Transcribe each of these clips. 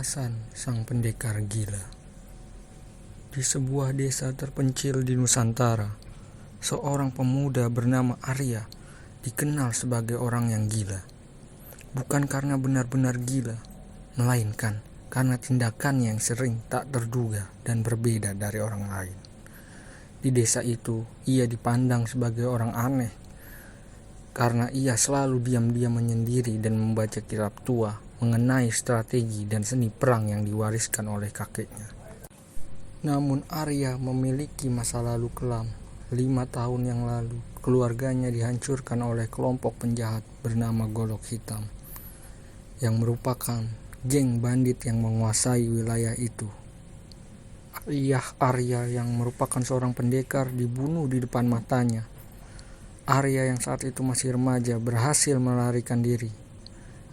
Alasan sang pendekar gila. Di sebuah desa terpencil di Nusantara, seorang pemuda bernama Arya dikenal sebagai orang yang gila. Bukan karena benar-benar gila, melainkan karena tindakan yang sering tak terduga dan berbeda dari orang lain. Di desa itu, ia dipandang sebagai orang aneh karena ia selalu diam-diam menyendiri dan membaca kitab tua mengenai strategi dan seni perang yang diwariskan oleh kakeknya. Namun Arya memiliki masa lalu kelam. 5 tahun yang lalu, keluarganya dihancurkan oleh kelompok penjahat bernama Golok Hitam, yang merupakan geng bandit yang menguasai wilayah itu. Ayah Arya yang merupakan seorang pendekar dibunuh di depan matanya. Arya yang saat itu masih remaja berhasil melarikan diri.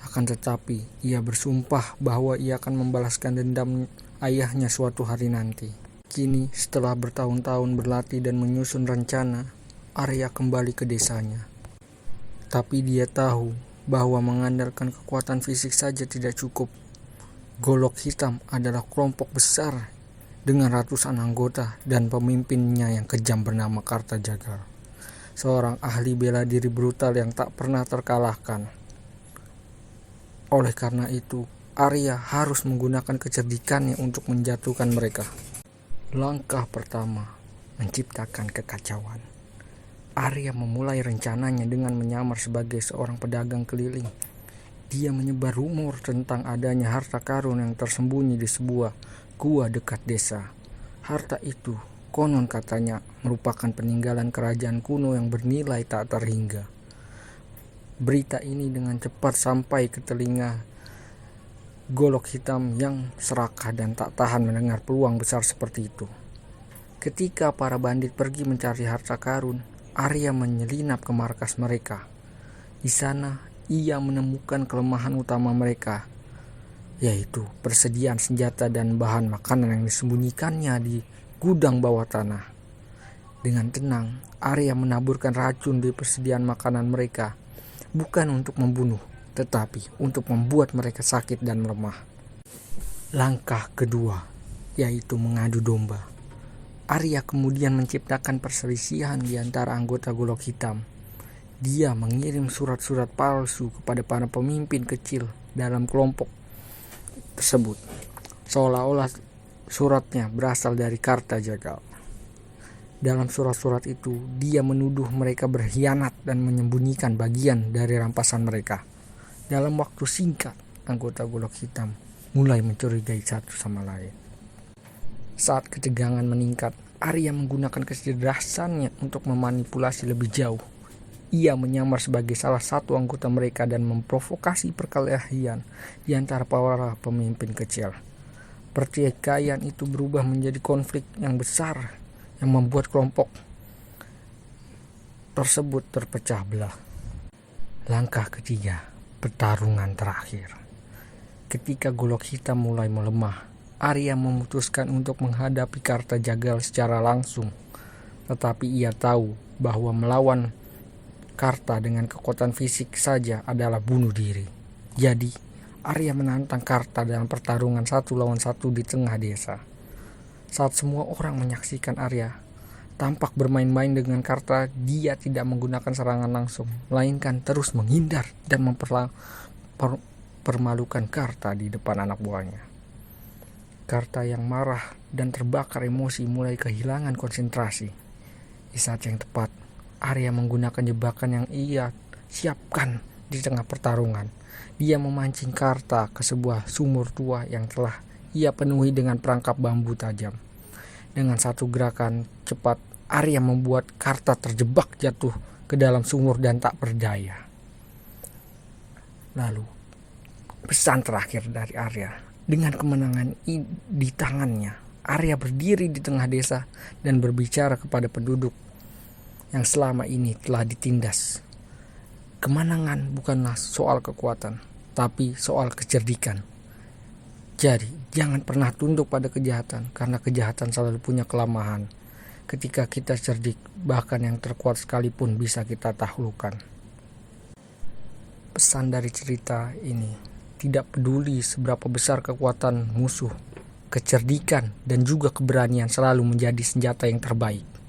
Akan tetapi, ia bersumpah bahwa ia akan membalaskan dendam ayahnya suatu hari nanti. Kini, setelah bertahun-tahun berlatih dan menyusun rencana, Arya kembali ke desanya. Tapi dia tahu bahwa mengandalkan kekuatan fisik saja tidak cukup. Golok Hitam adalah kelompok besar dengan ratusan anggota dan pemimpinnya yang kejam bernama Kartajagal, seorang ahli bela diri brutal yang tak pernah terkalahkan. Oleh karena itu, Arya harus menggunakan kecerdikannya untuk menjatuhkan mereka. Langkah pertama, menciptakan kekacauan. Arya memulai rencananya dengan menyamar sebagai seorang pedagang keliling. Dia menyebar rumor tentang adanya harta karun yang tersembunyi di sebuah gua dekat desa. Harta itu, konon katanya, merupakan peninggalan kerajaan kuno yang bernilai tak terhingga. Berita ini dengan cepat sampai ke telinga Golok Hitam yang serakah dan tak tahan mendengar peluang besar seperti itu. Ketika para bandit pergi mencari harta karun, Arya menyelinap ke markas mereka. Di sana, ia menemukan kelemahan utama mereka, yaitu persediaan senjata dan bahan makanan yang disembunyikannya di gudang bawah tanah. Dengan tenang, Arya menaburkan racun di persediaan makanan mereka, bukan untuk membunuh, tetapi untuk membuat mereka sakit dan melemah. Langkah kedua, yaitu mengadu domba. Arya kemudian menciptakan perselisihan di antara anggota Golok Hitam. Dia mengirim surat-surat palsu kepada para pemimpin kecil dalam kelompok tersebut, seolah-olah suratnya berasal dari Kartajagal. Dalam surat-surat itu, dia menuduh mereka berkhianat dan menyembunyikan bagian dari rampasan mereka. Dalam waktu singkat, anggota Golok Hitam mulai mencurigai satu sama lain. Saat ketegangan meningkat, Arya menggunakan kecerdasannya untuk memanipulasi lebih jauh. Ia menyamar sebagai salah satu anggota mereka dan memprovokasi perkelahian di antara para pemimpin kecil. Pertikaian itu berubah menjadi konflik yang besar yang membuat kelompok tersebut terpecah belah. Langkah ketiga, pertarungan terakhir. Ketika Golok Hitam mulai melemah, Arya memutuskan untuk menghadapi Kartajagal secara langsung. Tetapi ia tahu bahwa melawan Karta dengan kekuatan fisik saja adalah bunuh diri. Jadi, Arya menantang Karta dalam pertarungan 1 lawan 1 di tengah desa. Saat semua orang menyaksikan Arya tampak bermain-main dengan Karta, dia tidak menggunakan serangan langsung, melainkan terus menghindar dan mempermalukan Karta di depan anak buahnya. Karta yang marah dan terbakar emosi mulai kehilangan konsentrasi. Di saat yang tepat, Arya menggunakan jebakan yang ia siapkan di tengah pertarungan. Dia memancing Karta ke sebuah sumur tua yang telah ia penuhi dengan perangkap bambu tajam. Dengan satu gerakan cepat, Arya membuat Karta terjebak jatuh ke dalam sumur dan tak berdaya. Lalu, pesan terakhir dari Arya. Dengan kemenangan di tangannya, Arya berdiri di tengah desa dan berbicara kepada penduduk yang selama ini telah ditindas. Kemenangan bukanlah soal kekuatan, tapi soal kecerdikan. Jadi, jangan pernah tunduk pada kejahatan, karena kejahatan selalu punya kelemahan. Ketika kita cerdik, bahkan yang terkuat sekalipun bisa kita taklukkan. Pesan dari cerita ini, tidak peduli seberapa besar kekuatan musuh, kecerdikan dan juga keberanian selalu menjadi senjata yang terbaik.